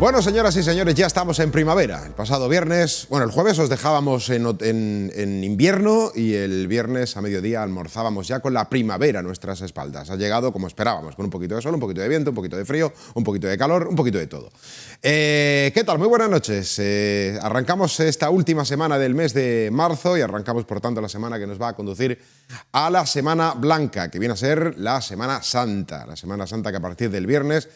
Bueno, señoras y señores, ya estamos en primavera. El pasado viernes, bueno, el jueves os dejábamos en invierno y el viernes a mediodía almorzábamos ya con la primavera a nuestras espaldas. Ha llegado como esperábamos, con un poquito de sol, un poquito de viento, un poquito de frío, un poquito de calor, un poquito de todo. ¿Qué tal? Muy buenas noches. Arrancamos esta última semana del mes de marzo y arrancamos, por tanto, la semana que nos va a conducir a la Semana Blanca, que viene a ser la Semana Santa. La Semana Santa que a partir del viernes,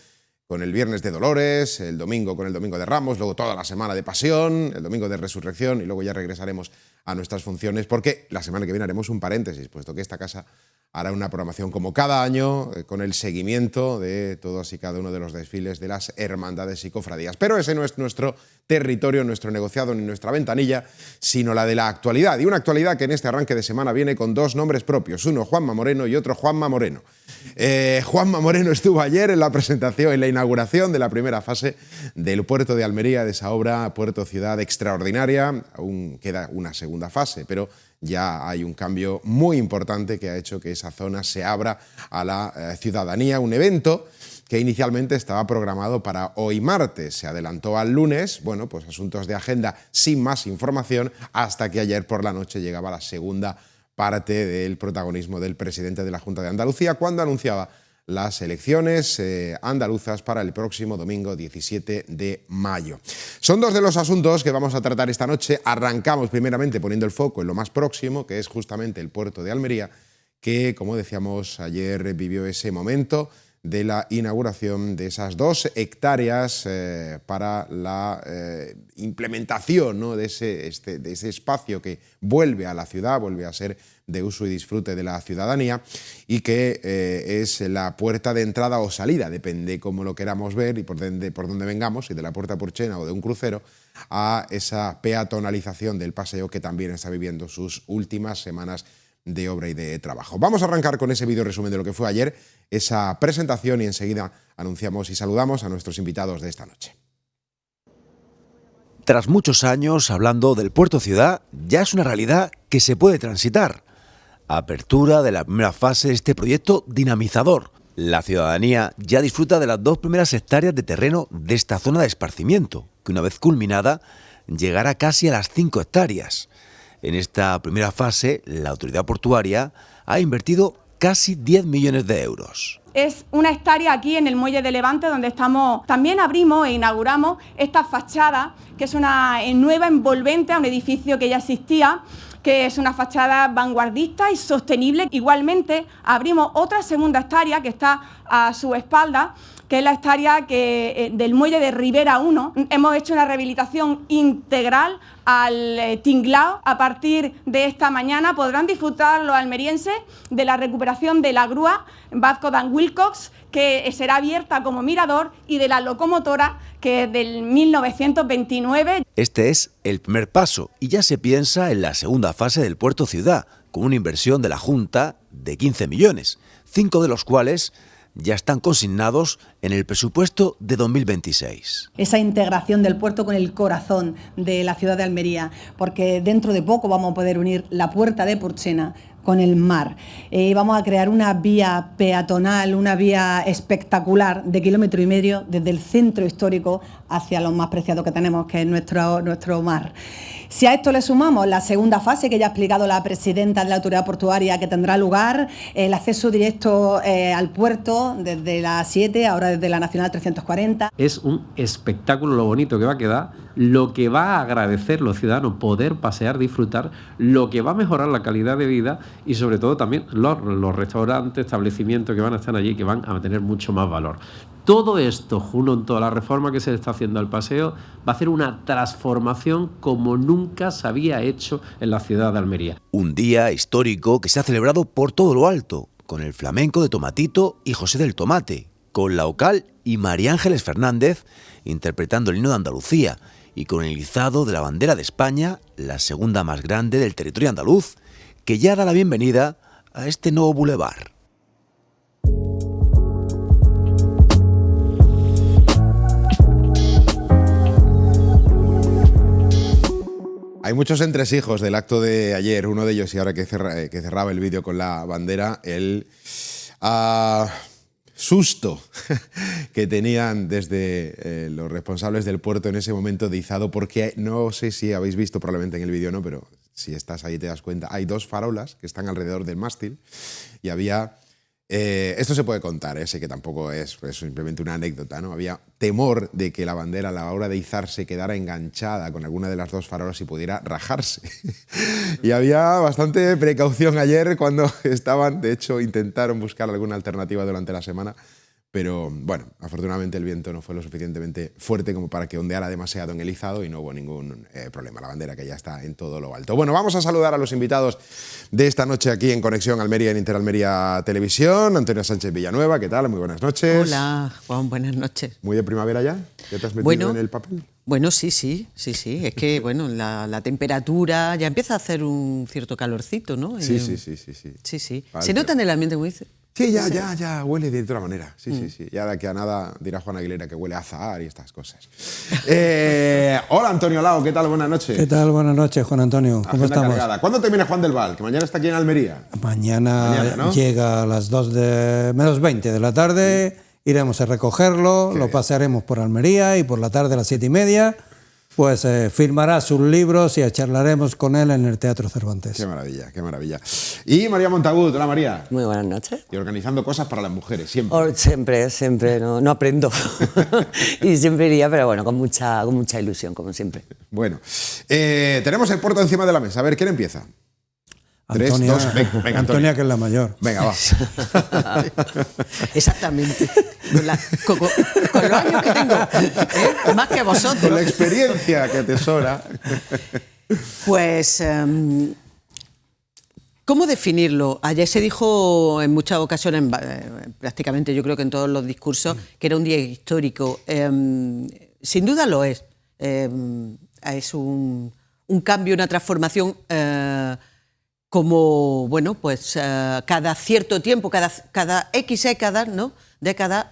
con el Viernes de Dolores, el domingo con el Domingo de Ramos, luego toda la semana de Pasión, el Domingo de Resurrección y luego ya regresaremos a nuestras funciones porque la semana que viene haremos un paréntesis, puesto que esta casa hará una programación como cada año con el seguimiento de todos y cada uno de los desfiles de las hermandades y cofradías. Pero ese no es nuestro territorio, nuestro negociado ni nuestra ventanilla, sino la de la actualidad. Y una actualidad que en este arranque de semana viene con dos nombres propios, uno Juanma Moreno y otro Juanma Moreno. Juanma Moreno estuvo ayer en la presentación, en la inauguración de la primera fase del puerto de Almería, de esa obra Puerto Ciudad extraordinaria. Aún queda una segunda fase, pero ya hay un cambio muy importante que ha hecho que esa zona se abra a la ciudadanía. Un evento que inicialmente estaba programado para hoy martes, se adelantó al lunes, bueno, pues asuntos de agenda sin más información, hasta que ayer por la noche llegaba la segunda parte del protagonismo del presidente de la Junta de Andalucía, cuando anunciaba las elecciones andaluzas para el próximo domingo 17 de mayo. Son dos de los asuntos que vamos a tratar esta noche. Arrancamos primeramente poniendo el foco en lo más próximo, que es justamente el puerto de Almería, que, como decíamos, ayer vivió ese momento de la inauguración de esas 2 hectáreas para la implementación, ¿no?, de ese espacio que vuelve a la ciudad, vuelve a ser de uso y disfrute de la ciudadanía y que es la puerta de entrada o salida, depende cómo lo queramos ver y por dónde vengamos, si de la Puerta Porchena o de un crucero, a esa peatonalización del paseo que también está viviendo sus últimas semanas de obra y de trabajo. Vamos a arrancar con ese vídeo resumen de lo que fue ayer, esa presentación, y enseguida anunciamos y saludamos a nuestros invitados de esta noche. Tras muchos años hablando del Puerto Ciudad, ya es una realidad que se puede transitar. Apertura de la primera fase de este proyecto dinamizador. La ciudadanía ya disfruta de las 2 primeras hectáreas de terreno de esta zona de esparcimiento, que una vez culminada llegará casi a las 5 hectáreas. En esta primera fase, la autoridad portuaria ha invertido casi 10 millones de euros. Es una hectárea aquí en el Muelle de Levante, donde estamos. También abrimos e inauguramos esta fachada, que es una nueva envolvente a un edificio que ya existía, que es una fachada vanguardista y sostenible. Igualmente abrimos otra segunda hectárea que está a su espalda, que es la hectárea del muelle de Ribera 1. Hemos hecho una rehabilitación integral al tinglao. A partir de esta mañana podrán disfrutar los almerienses de la recuperación de la grúa Vasco Dan Wilcox, que será abierta como mirador, y de la locomotora, que es del 1929. Este es el primer paso y ya se piensa en la segunda fase del Puerto Ciudad, con una inversión de la Junta de 15 millones, 5 de los cuales ya están consignados en el presupuesto de 2026. Esa integración del puerto con el corazón de la ciudad de Almería, porque dentro de poco vamos a poder unir la Puerta de Porchena con el mar. Vamos a crear una vía peatonal, una vía espectacular de 1,5 kilómetros desde el centro histórico hacia lo más preciado que tenemos, que es nuestro mar. Si a esto le sumamos la segunda fase que ya ha explicado la presidenta de la autoridad portuaria, que tendrá lugar el acceso directo al puerto desde la 7, ahora desde la Nacional 340. Es un espectáculo lo bonito que va a quedar, lo que va a agradecer los ciudadanos poder pasear, disfrutar, lo que va a mejorar la calidad de vida y sobre todo también los restaurantes, establecimientos que van a estar allí, que van a tener mucho más valor. Todo esto, junto con toda la reforma que se le está haciendo al paseo, va a hacer una transformación como nunca se había hecho en la ciudad de Almería. Un día histórico que se ha celebrado por todo lo alto, con el flamenco de Tomatito y José del Tomate, con la Ocal y María Ángeles Fernández interpretando el himno de Andalucía y con el izado de la bandera de España, la segunda más grande del territorio andaluz, que ya da la bienvenida a este nuevo bulevar. Hay muchos entresijos del acto de ayer. Uno de ellos, y ahora que cerraba el vídeo con la bandera, él susto que tenían desde los responsables del puerto en ese momento de izado, porque no sé si habéis visto probablemente en el vídeo, ¿no? Pero si estás ahí te das cuenta, hay 2 farolas que están alrededor del mástil y había... esto se puede contar, sé que tampoco es simplemente una anécdota, ¿no? Había temor de que la bandera a la hora de izarse quedara enganchada con alguna de las 2 farolas y pudiera rajarse. Y había bastante precaución ayer cuando estaban, de hecho intentaron buscar alguna alternativa durante la semana, pero bueno, afortunadamente el viento no fue lo suficientemente fuerte como para que ondeara demasiado en el izado y no hubo ningún problema. La bandera que ya está en todo lo alto. Bueno, vamos a saludar a los invitados de esta noche aquí en Conexión Almería, en Interalmería Televisión. Antonio Sánchez Villanueva, ¿qué tal? Muy buenas noches. Hola, Juan, buenas noches. ¿Muy de primavera ya? ¿Ya te has metido en el papel? Bueno, sí. Es que bueno, la temperatura ya empieza a hacer un cierto calorcito, ¿no? Sí. Sí. Se nota en el ambiente, como dice. Sí, ya huele de otra manera. Sí. Ya de aquí a nada dirá Juan Aguilera que huele a azahar y estas cosas. Hola, Antonio Lao, ¿qué tal? Buenas noches. ¿Qué tal? Buenas noches, Juan Antonio. ¿Cómo estamos? Cargada. ¿Cuándo termina Juan del Val? Que mañana está aquí en Almería. Mañana, ¿no? Llega a las 2:20 de la tarde, iremos a recogerlo, lo pasearemos por Almería y por la tarde a las 7:30, pues firmará sus libros y charlaremos con él en el Teatro Cervantes. Qué maravilla. Y María Montagut, hola María. Muy buenas noches. Y organizando cosas para las mujeres, siempre. Siempre, no aprendo. Y siempre iría, pero bueno, con mucha ilusión, como siempre. Bueno, tenemos el puerto encima de la mesa. A ver, ¿quién empieza? Antonia, 3, 2, venga, Antonia, que es la mayor. Venga, va. Exactamente. Con los años que tengo, más que vosotros. Con la experiencia que atesora. Pues, ¿cómo definirlo? Ayer se dijo en muchas ocasiones, prácticamente yo creo que en todos los discursos, que era un día histórico. Sin duda lo es. Es un cambio, una transformación... como, bueno, pues cada cierto tiempo, cada X década,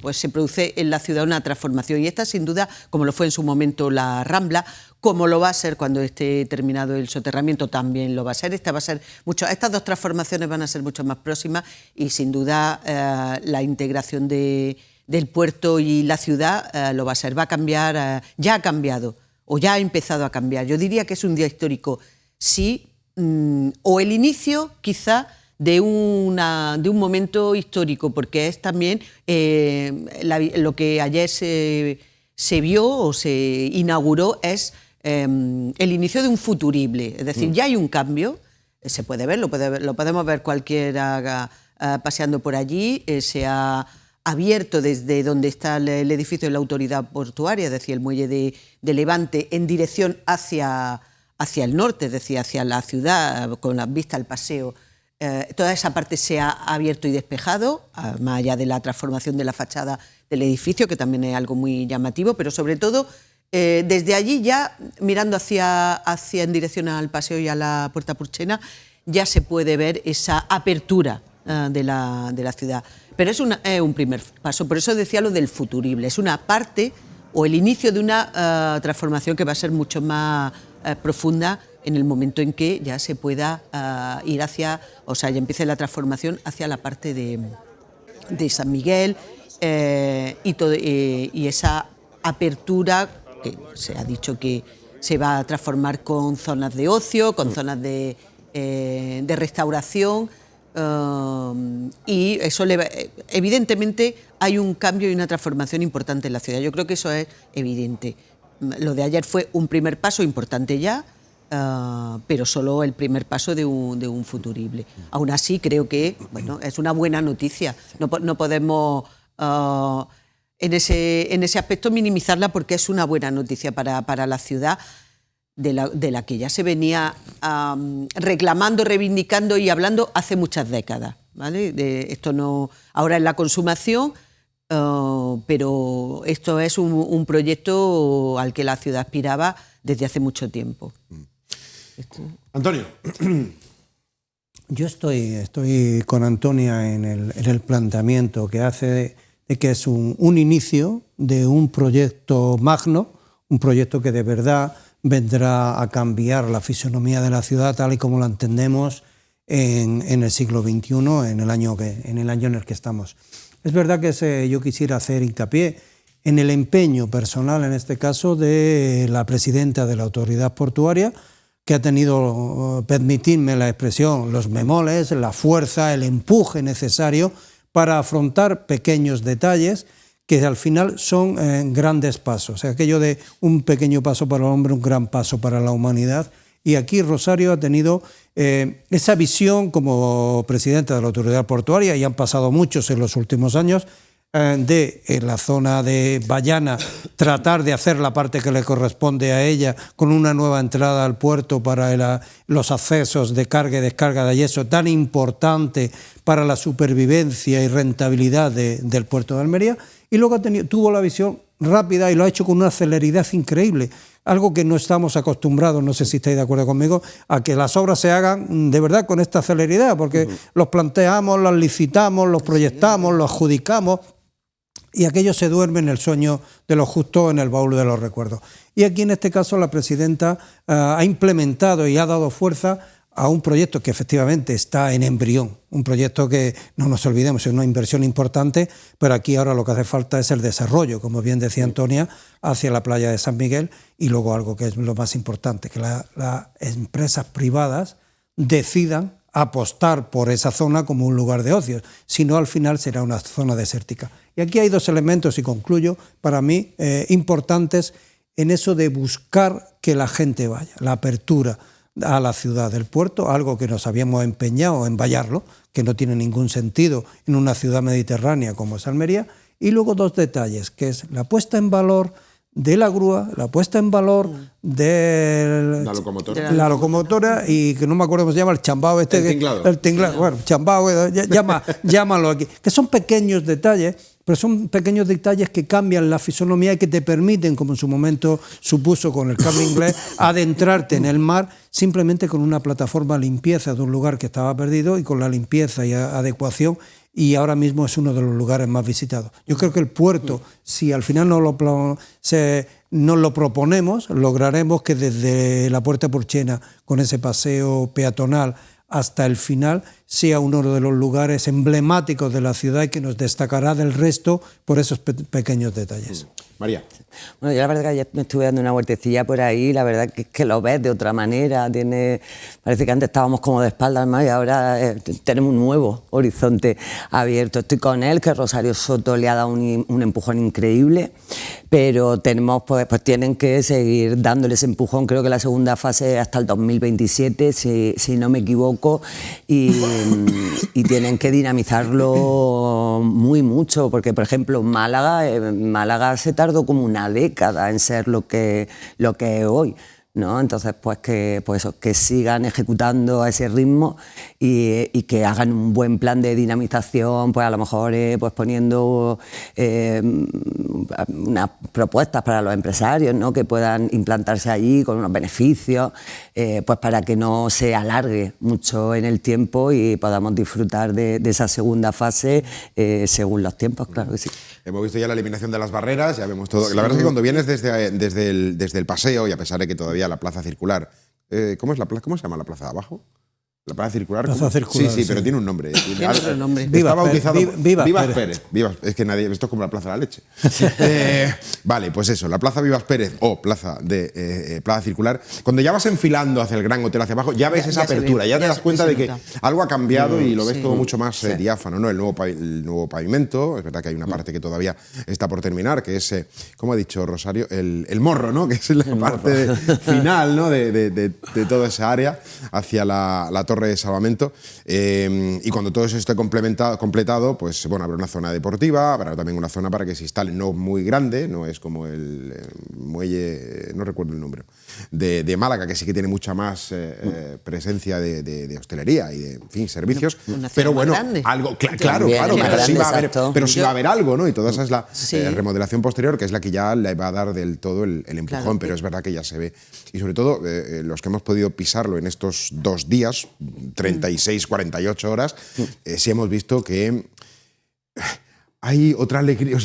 pues se produce en la ciudad una transformación. Y esta, sin duda, como lo fue en su momento la Rambla, como lo va a ser cuando esté terminado el soterramiento, también lo va a ser. Estas 2 transformaciones van a ser mucho más próximas y, sin duda, la integración del puerto y la ciudad lo va a ser. Va a cambiar, ya ha cambiado o ya ha empezado a cambiar. Yo diría que es un día histórico, sí, o el inicio quizá de un momento histórico, porque es también lo que ayer se vio o se inauguró es el inicio de un futurible, es decir, ya hay un cambio, se puede ver, lo podemos ver cualquiera paseando por allí, se ha abierto desde donde está el edificio de la autoridad portuaria, es decir, el muelle de Levante, en dirección hacia el norte, es decir, hacia la ciudad, con la vista al paseo. Toda esa parte se ha abierto y despejado, más allá de la transformación de la fachada del edificio, que también es algo muy llamativo, pero sobre todo desde allí ya, mirando hacia en dirección al paseo y a la Puerta Purchena, ya se puede ver esa apertura de la ciudad. Pero es un primer paso, por eso decía lo del futurible, es una parte o el inicio de una transformación que va a ser mucho más profunda en el momento en que ya se pueda ir hacia, o sea, ya empiece la transformación hacia la parte de San Miguel y esa apertura que se ha dicho que se va a transformar con zonas de ocio, con zonas de restauración. Y eso evidentemente hay un cambio y una transformación importante en la ciudad. Yo creo que eso es evidente. Lo de ayer fue un primer paso importante ya, pero solo el primer paso de un futurible. Aún así creo que bueno, es una buena noticia. No podemos en ese aspecto minimizarla, porque es una buena noticia para la ciudad, de la que ya se venía reclamando, reivindicando y hablando hace muchas décadas, ¿vale? Esto no, ahora es la consumación, pero esto es un proyecto al que la ciudad aspiraba desde hace mucho tiempo. Antonio. Yo estoy con Antonia en el planteamiento que hace de que es un inicio de un proyecto magno, un proyecto que de verdad vendrá a cambiar la fisonomía de la ciudad tal y como la entendemos en el siglo XXI, en el año en el que estamos. Es verdad que yo quisiera hacer hincapié en el empeño personal, en este caso, de la presidenta de la Autoridad Portuaria, que ha tenido, permitidme la expresión, los bemoles, la fuerza, el empuje necesario para afrontar pequeños detalles que al final son grandes pasos. O sea, aquello de un pequeño paso para el hombre, un gran paso para la humanidad. Y aquí Rosario ha tenido esa visión como presidenta de la Autoridad Portuaria, y han pasado muchos en los últimos años, de en la zona de Bayana tratar de hacer la parte que le corresponde a ella con una nueva entrada al puerto para los accesos de carga y descarga de yeso, tan importante para la supervivencia y rentabilidad del puerto de Almería, y luego tuvo la visión rápida y lo ha hecho con una celeridad increíble, algo que no estamos acostumbrados, no sé si estáis de acuerdo conmigo, a que las obras se hagan de verdad con esta celeridad, porque los planteamos, los licitamos, los proyectamos, los adjudicamos, y aquello se duerme en el sueño de los justos, en el baúl de los recuerdos. Y aquí en este caso la presidenta ha implementado y ha dado fuerza a un proyecto que efectivamente está en embrión, un proyecto que, no nos olvidemos, es una inversión importante, pero aquí ahora lo que hace falta es el desarrollo, como bien decía Antonia, hacia la playa de San Miguel, y luego algo que es lo más importante, que las empresas privadas decidan apostar por esa zona como un lugar de ocio, si no al final será una zona desértica. Y aquí hay dos elementos, y concluyo, para mí importantes en eso de buscar que la gente vaya, la apertura a la ciudad del puerto, algo que nos habíamos empeñado en vallarlo, que no tiene ningún sentido en una ciudad mediterránea como es Almería, y luego dos detalles, que es la puesta en valor de la grúa, la puesta en valor de la locomotora, y que no me acuerdo cómo se llama, el chambao este. El tinglado, bueno, chambao, llámalo aquí. Que son pequeños detalles, pero son pequeños detalles que cambian la fisonomía y que te permiten, como en su momento supuso con el cable inglés, adentrarte en el mar simplemente con una plataforma limpieza de un lugar que estaba perdido, y con la limpieza y adecuación, y ahora mismo es uno de los lugares más visitados. Yo creo que el puerto, si al final nos lo proponemos, lograremos que desde la Puerta Porchena, con ese paseo peatonal hasta el final, sea uno de los lugares emblemáticos de la ciudad y que nos destacará del resto por esos pequeños detalles. María. Bueno, yo la verdad que ayer me estuve dando una vueltecilla por ahí, la verdad que es que lo ves de otra manera, parece que antes estábamos como de espaldas más y ahora tenemos un nuevo horizonte abierto. Estoy con él, que Rosario Soto le ha dado un empujón increíble, pero tenemos pues tienen que seguir dándole ese empujón. Creo que la segunda fase hasta el 2027, si no me equivoco, y tienen que dinamizarlo mucho, porque por ejemplo Málaga se tardó como una década en ser lo que es hoy, ¿no? Entonces, pues que sigan ejecutando a ese ritmo y que hagan un buen plan de dinamización, pues a lo mejor pues poniendo unas propuestas para los empresarios, ¿no? Que puedan implantarse allí con unos beneficios, pues para que no se alargue mucho en el tiempo y podamos disfrutar de esa segunda fase según los tiempos, claro que sí. Hemos visto ya la eliminación de las barreras, ya vemos todo. Sí. La verdad es que cuando vienes desde el paseo, y a pesar de que todavía la plaza circular, ¿cómo se llama la plaza de abajo? La plaza circular. Plaza circular, sí, pero tiene un nombre. Tiene otro nombre. Está bautizado Vivas Pérez. Es que esto es como la Plaza de la Leche. Vale, pues eso, la Plaza Vivas Pérez o Plaza Circular. Cuando ya vas enfilando hacia el Gran Hotel hacia abajo, ya ves esa apertura, ya te das cuenta de que algo ha cambiado y lo ves todo mucho más diáfano, ¿no? El nuevo pavimento, es verdad que hay una parte que todavía está por terminar, que es, como ha dicho Rosario, el morro, ¿no? Que es la parte final, ¿no? de toda esa área hacia la torre de salvamento, y cuando todo eso esté completado, pues bueno, habrá una zona deportiva, habrá también una zona para que se instalen, no muy grande, no es como el muelle, no recuerdo el nombre, de Málaga, que sí que tiene mucha más presencia de hostelería y de, en fin, servicios, pero bueno, grande. Algo, claro, pero sí va a haber algo, ¿no? Y toda esa es la remodelación posterior, que es la que ya le va a dar del todo el empujón, claro, pero es verdad que ya se ve, y sobre todo los que hemos podido pisarlo en estos 2 días, 36, 48 horas, sí hemos visto que hay otra alegría.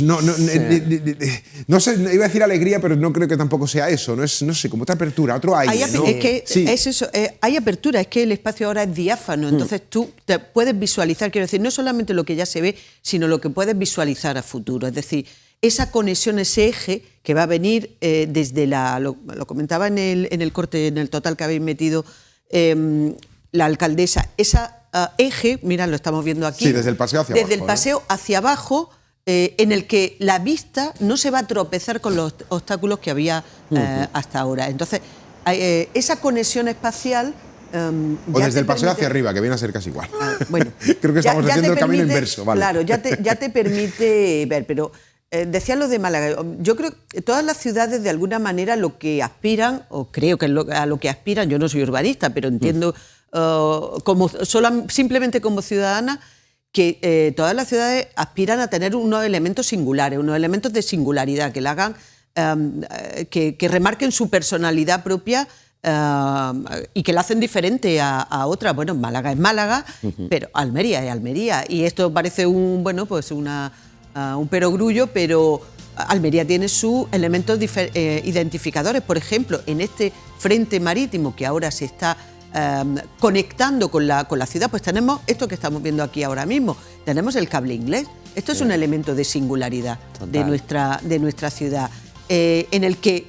No sé, iba a decir alegría, pero no creo que tampoco sea eso. No sé, como otra apertura, otro aire. ¿No? Es que es eso, hay apertura, es que el espacio ahora es diáfano, entonces tú te puedes visualizar, quiero decir, no solamente lo que ya se ve, sino lo que puedes visualizar a futuro. Es decir, esa conexión, ese eje que va a venir desde lo comentaba en el corte, en el total que habéis metido la alcaldesa, esa eje, mira, lo estamos viendo aquí. Sí, desde el paseo hacia abajo. Desde el paseo hacia abajo, en el que la vista no se va a tropezar con los obstáculos que había hasta ahora. Entonces, esa conexión espacial... o desde el paseo hacia arriba, que viene a ser casi igual. Bueno, creo que estamos haciendo el camino inverso. Vale. Claro, ya te permite ver, pero decía lo de Málaga. Yo creo que todas las ciudades, de alguna manera, lo que aspiran, o creo que a lo que aspiran, yo no soy urbanista, pero entiendo... simplemente como ciudadana, que todas las ciudades aspiran a tener unos elementos singulares, unos elementos de singularidad que le hagan, que remarquen su personalidad propia y que la hacen diferente a otras. Bueno, Málaga es Málaga, pero Almería es Almería. Y esto parece un perogrullo, pero Almería tiene sus elementos identificadores. Por ejemplo, en este frente marítimo que ahora se está conectando con la ciudad, pues tenemos esto que estamos viendo aquí ahora mismo, tenemos el cable inglés. Esto es un elemento de singularidad de nuestra ciudad, en el que,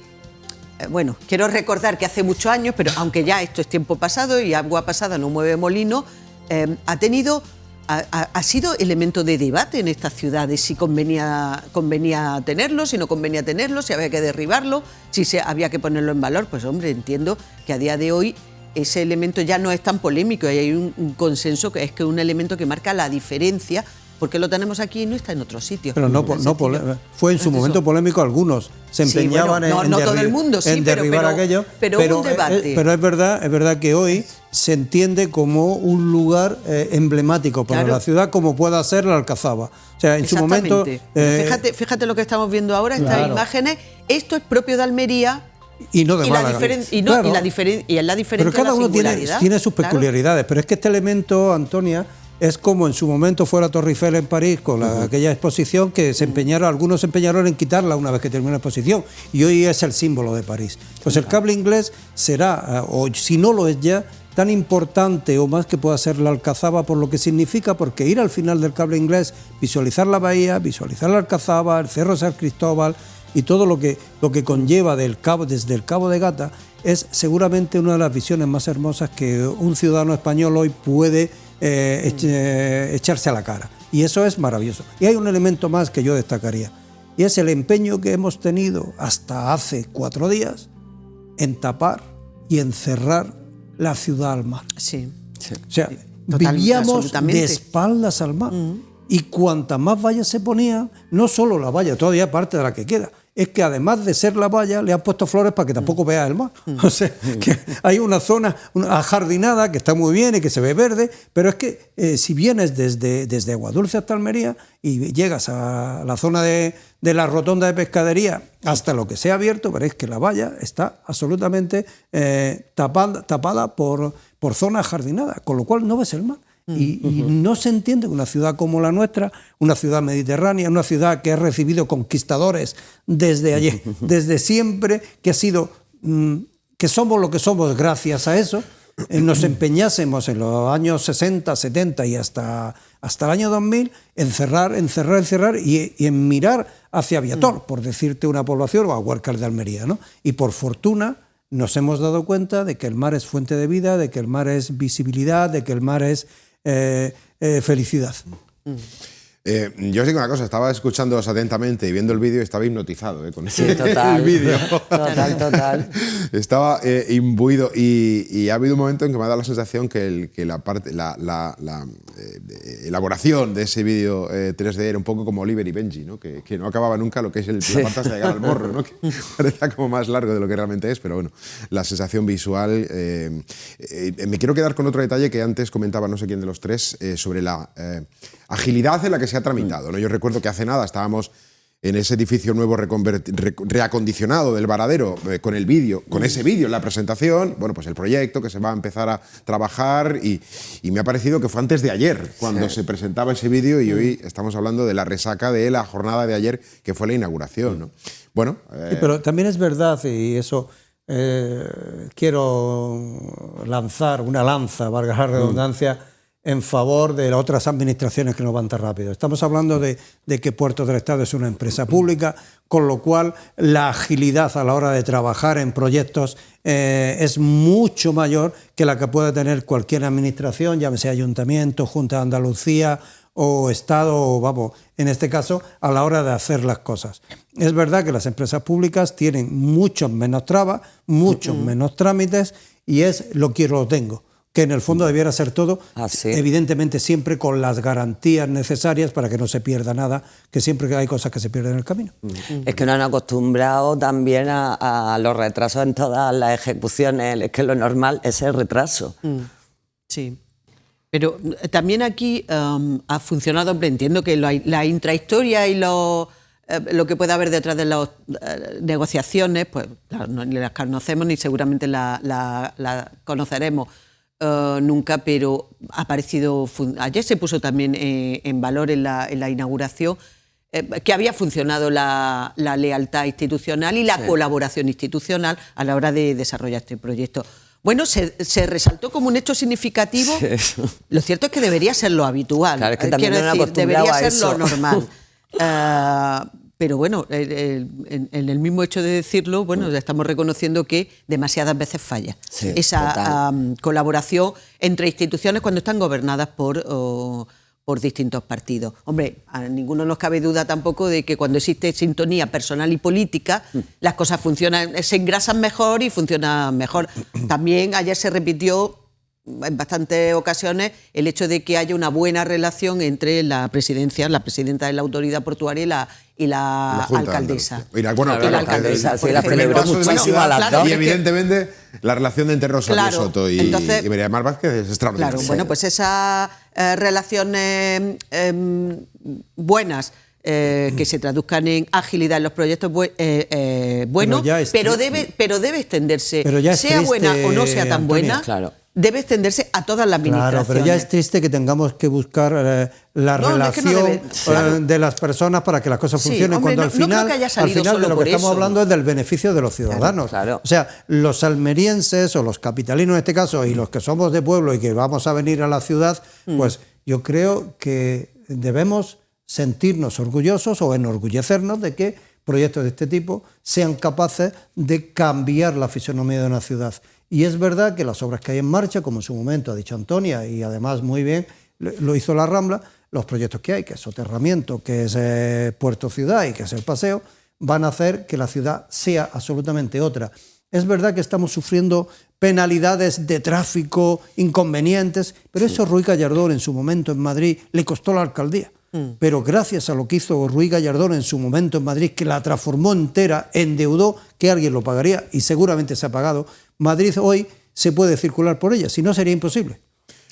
bueno, quiero recordar que hace muchos años, pero aunque ya esto es tiempo pasado y agua pasada no mueve molino, ha sido elemento de debate en estas ciudades, si convenía tenerlo, si no convenía tenerlo, si había que derribarlo, si había que ponerlo en valor. Pues hombre, entiendo que a día de hoy ese elemento ya no es tan polémico y hay un consenso que es que es un elemento que marca la diferencia, porque lo tenemos aquí y no está en otros sitios. Pero fue en su momento polémico, algunos se empeñaban en derribar aquello, pero hubo un debate. Pero es verdad que hoy se entiende como un lugar emblemático para la ciudad, como pueda ser la Alcazaba. O sea, en su momento... Fíjate lo que estamos viendo ahora, estas imágenes, esto es propio de Almería. Y no de Málaga. Y es la diferencia. Pero cada uno tiene sus peculiaridades. Pero es que este elemento, Antonia, es como en su momento fue la Torre Eiffel en París con aquella exposición que algunos se empeñaron en quitarla una vez que terminó la exposición. Y hoy es el símbolo de París. Pues el cable inglés será, o si no lo es ya, tan importante o más que pueda ser la Alcazaba por lo que significa, porque ir al final del cable inglés, visualizar la bahía, visualizar la Alcazaba, el Cerro San Cristóbal y todo lo que conlleva desde el Cabo de Gata, es seguramente una de las visiones más hermosas que un ciudadano español hoy puede echarse a la cara. Y eso es maravilloso. Y hay un elemento más que yo destacaría, y es el empeño que hemos tenido hasta hace 4 días en tapar y encerrar la ciudad al mar. Sí. O sea, vivíamos de espaldas al mar. Y cuantas más vallas se ponían, no solo la valla, todavía parte de la que queda, es que además de ser la valla, le han puesto flores para que tampoco veas el mar. O sea, que hay una zona ajardinada que está muy bien y que se ve verde, pero es que si vienes desde Aguadulce hasta Almería y llegas a la zona de la rotonda de pescadería hasta lo que sea abierto, veréis que la valla está absolutamente tapada por zona ajardinada, con lo cual no ves el mar. Y no se entiende que una ciudad como la nuestra, una ciudad mediterránea, una ciudad que ha recibido conquistadores desde siempre, que ha sido, que somos lo que somos gracias a eso, nos empeñásemos en los años 60, 70 y hasta el año 2000 en cerrar y en mirar hacia Viator, por decirte una población, o a Huércal de Almería, ¿no? Y por fortuna nos hemos dado cuenta de que el mar es fuente de vida, de que el mar es visibilidad, de que el mar es felicidad. Yo os digo una cosa, estaba escuchándoos atentamente y viendo el vídeo y estaba hipnotizado con total, el vídeo. Total. Estaba imbuido y ha habido un momento en que me ha dado la sensación que la elaboración de ese vídeo 3D era un poco como Oliver y Benji, ¿no? Que no acababa nunca lo que es la parte hasta llegar al morro, ¿no? Que parecía como más largo de lo que realmente es, pero bueno, la sensación visual. Me quiero quedar con otro detalle que antes comentaba no sé quién de los tres sobre la agilidad en la que se ha tramitado, ¿no? Yo recuerdo que hace nada estábamos en ese edificio nuevo reacondicionado del Varadero, con el vídeo, con ese vídeo en la presentación, bueno, pues el proyecto que se va a empezar a trabajar y me ha parecido que fue antes de ayer cuando se presentaba ese vídeo y hoy estamos hablando de la resaca de la jornada de ayer que fue la inauguración, ¿no? Bueno, sí, pero también es verdad, y eso quiero lanzar una lanza, valga la redundancia, en favor de las otras administraciones que no van tan rápido. Estamos hablando de que Puertos del Estado es una empresa pública, con lo cual la agilidad a la hora de trabajar en proyectos es mucho mayor que la que puede tener cualquier administración, llámese Ayuntamiento, Junta de Andalucía o Estado, o vamos, en este caso, a la hora de hacer las cosas. Es verdad que las empresas públicas tienen muchos menos trabas, muchos menos trámites, y es lo quiero, lo tengo, que en el fondo debiera ser todo, evidentemente siempre con las garantías necesarias para que no se pierda nada, que siempre hay cosas que se pierden en el camino. Es que nos han acostumbrado también a los retrasos en todas las ejecuciones, es que lo normal es el retraso. Sí. Pero también aquí ha funcionado, hombre, entiendo que la intrahistoria y lo que puede haber detrás de las negociaciones, pues claro, no las conocemos ni seguramente la conoceremos nunca, pero ha aparecido, ayer se puso también en valor en la inauguración que había funcionado la lealtad institucional y la colaboración institucional a la hora de desarrollar este proyecto. Bueno, se resaltó como un hecho significativo. Sí. Lo cierto es que debería ser lo habitual. Claro, es que también quiero decir, debería ser lo normal. Pero bueno, en el mismo hecho de decirlo, bueno, estamos reconociendo que demasiadas veces falla esa colaboración entre instituciones cuando están gobernadas por distintos partidos. Hombre, a ninguno nos cabe duda tampoco de que cuando existe sintonía personal y política, las cosas funcionan, se engrasan mejor y funcionan mejor. También ayer se repitió en bastantes ocasiones el hecho de que haya una buena relación entre la presidenta de la autoridad portuaria y la alcaldesa. Y la alcaldesa, sí, la celebró muchísimo a las dos. Y evidentemente la relación entre Rosa Díez Soto y María del Mar Vázquez es extraordinaria. Claro, bueno, pues esas relaciones buenas que se traduzcan en agilidad en los proyectos, bueno, pero debe extenderse, sea buena o no sea tan buena. Claro. Debe extenderse a todas las administraciones. Claro, pero ya es triste que tengamos que buscar la relación de las personas para que las cosas funcionen, hombre, cuando al final de lo que estamos hablando es del beneficio de los ciudadanos. Claro. O sea, los almerienses o los capitalinos en este caso y los que somos de pueblo y que vamos a venir a la ciudad, pues yo creo que debemos sentirnos orgullosos o enorgullecernos de que proyectos de este tipo sean capaces de cambiar la fisonomía de una ciudad. Y es verdad que las obras que hay en marcha, como en su momento ha dicho Antonia, y además muy bien lo hizo la Rambla, los proyectos que hay, que es soterramiento, que es Puerto Ciudad y que es el paseo, van a hacer que la ciudad sea absolutamente otra. Es verdad que estamos sufriendo penalidades de tráfico, inconvenientes, pero eso Ruy Gallardón en su momento en Madrid le costó la alcaldía. Pero gracias a lo que hizo Ruy Gallardón en su momento en Madrid, que la transformó entera, endeudó, que alguien lo pagaría y seguramente se ha pagado, Madrid hoy se puede circular por ella, si no sería imposible.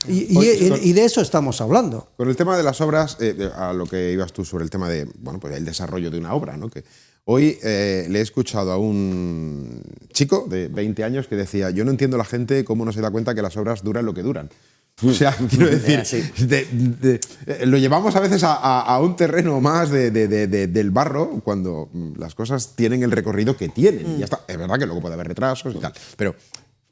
Y de eso estamos hablando. Con el tema de las obras, a lo que ibas tú sobre el tema de, bueno, pues el desarrollo de una obra, ¿no? Que hoy le he escuchado a un chico de 20 años que decía, yo no entiendo a la gente cómo no se da cuenta que las obras duran lo que duran. O sea, quiero decir, lo llevamos a veces a un terreno más del barro cuando las cosas tienen el recorrido que tienen. Ya está. Es verdad que luego puede haber retrasos y tal, pero,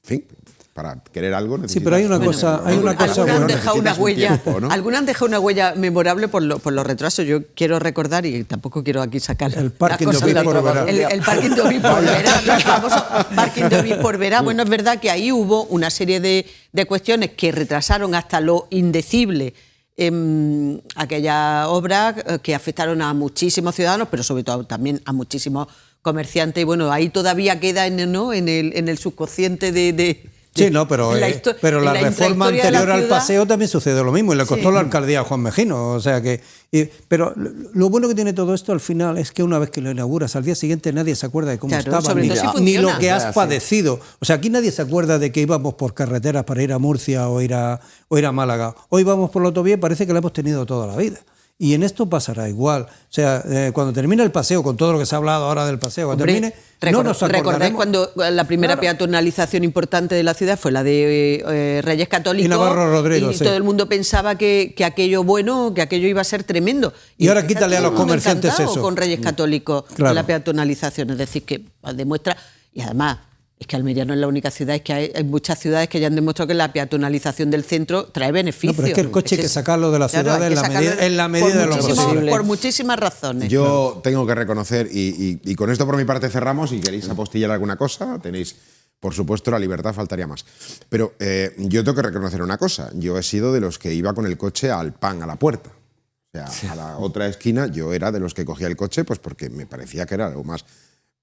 en fin, para querer algo necesitas... Sí, pero hay una cosa... Algunas han dejado una huella, tiempo, ¿no? Algunas han dejado una huella memorable por los retrasos. Yo quiero recordar, y tampoco quiero aquí sacar... El parking de Obis por Verá. El parking de Obis por Verá, el famoso parking de Obis por Verá. Bueno, es verdad que ahí hubo una serie de cuestiones que retrasaron hasta lo indecible aquellas obras que afectaron a muchísimos ciudadanos, pero sobre todo también a muchísimos comerciantes. Y bueno, ahí todavía queda en el subconsciente de Sí, no, pero la reforma anterior al paseo también sucedió lo mismo y le costó la alcaldía a Juan Mejino. O sea que, pero lo bueno que tiene todo esto al final es que una vez que lo inauguras, al día siguiente nadie se acuerda de cómo estaba ni lo que has padecido. O sea, aquí nadie se acuerda de que íbamos por carreteras para ir a Murcia o ir a Málaga. Hoy vamos por la autovía y parece que la hemos tenido toda la vida. Y en esto pasará igual. O sea, cuando termine el paseo, con todo lo que se ha hablado ahora del paseo, cuando termine, no nos acordaremos. ¿Recordáis cuando la primera peatonalización importante de la ciudad fue la de Reyes Católicos? Y Navarro Rodrigo, y todo el mundo pensaba que aquello que aquello iba a ser tremendo. Y ahora quítale a los comerciantes eso. Con Reyes Católicos, claro, la peatonalización. Es decir, que demuestra... Y además... Es que Almería no es la única ciudad, es que hay muchas ciudades que ya han demostrado que la peatonalización del centro trae beneficios. No, pero es que el coche hay que sacarlo de la ciudad en la medida de lo posible. Por muchísimas razones. Yo tengo que reconocer, y con esto por mi parte cerramos, si queréis apostillar alguna cosa, tenéis, por supuesto, la libertad, faltaría más. Pero yo tengo que reconocer una cosa, yo he sido de los que iba con el coche al pan a la puerta. O sea, a la otra esquina yo era de los que cogía el coche pues porque me parecía que era algo más...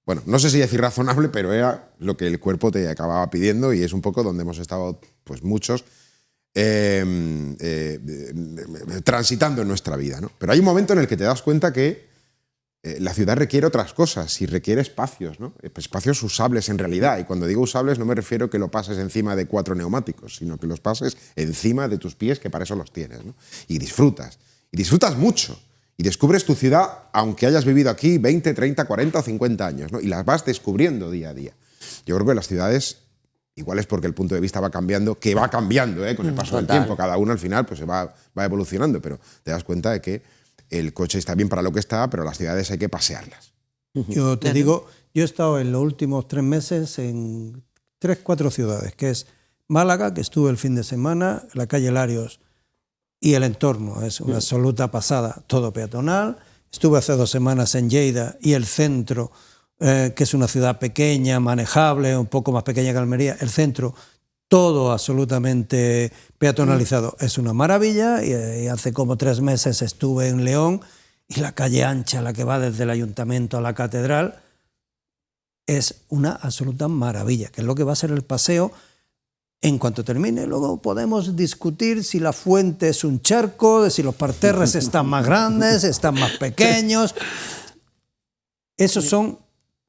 Bueno, no sé si decir razonable, pero era lo que el cuerpo te acababa pidiendo y es un poco donde hemos estado pues muchos transitando en nuestra vida, ¿no? Pero hay un momento en el que te das cuenta que la ciudad requiere otras cosas y requiere espacios, ¿no? Espacios usables en realidad. Y cuando digo usables no me refiero que lo pases encima de 4 neumáticos, sino que los pases encima de tus pies, que para eso los tienes, ¿no? Y disfrutas. Y disfrutas mucho. Y descubres tu ciudad, aunque hayas vivido aquí 20, 30, 40 o 50 años, ¿no? Y las vas descubriendo día a día. Yo creo que las ciudades, igual es porque el punto de vista va cambiando, que va cambiando con el paso del tiempo. Cada uno al final pues, se va evolucionando, pero te das cuenta de que el coche está bien para lo que está, pero las ciudades hay que pasearlas. Yo te digo, yo he estado en los últimos 3 meses en 3, 4 ciudades, que es Málaga, que estuve el fin de semana, la calle Larios, y el entorno es una absoluta pasada, todo peatonal. Estuve hace 2 semanas en Lleida y el centro, que es una ciudad pequeña, manejable, un poco más pequeña que Almería, el centro, todo absolutamente peatonalizado. Es una maravilla y hace como 3 meses estuve en León y la calle ancha, la que va desde el ayuntamiento a la catedral, es una absoluta maravilla, que es lo que va a ser el paseo. En cuanto termine, luego podemos discutir si la fuente es un charco, si los parterres están más grandes, están más pequeños. Esos son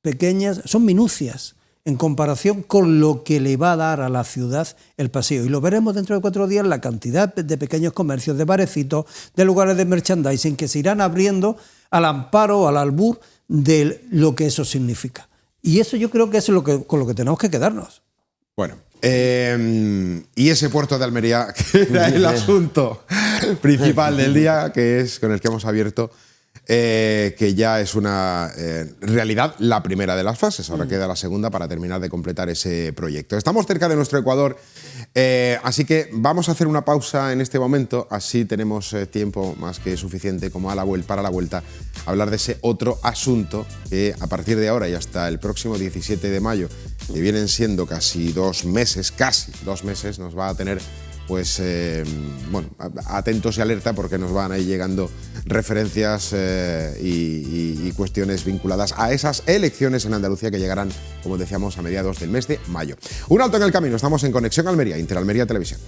pequeñas, son minucias en comparación con lo que le va a dar a la ciudad el paseo. Y lo veremos dentro de 4 días, la cantidad de pequeños comercios, de barecitos, de lugares de merchandising que se irán abriendo al amparo, al albur de lo que eso significa. Y eso yo creo que es con lo que tenemos que quedarnos. Bueno. Y ese puerto de Almería, que era el asunto principal del día, que es con el que hemos abierto, que ya es una realidad la primera de las fases. Ahora queda la segunda para terminar de completar ese proyecto. Estamos cerca de nuestro Ecuador, así que vamos a hacer una pausa en este momento, así tenemos tiempo más que suficiente como para la vuelta a hablar de ese otro asunto que a partir de ahora y hasta el próximo 17 de mayo, que vienen siendo casi 2 meses, nos va a tener pues bueno, atentos y alerta porque nos van a ir llegando referencias y cuestiones vinculadas a esas elecciones en Andalucía que llegarán, como decíamos, a mediados del mes de mayo. Un alto en el camino, estamos en Conexión Almería, Interalmería Televisión.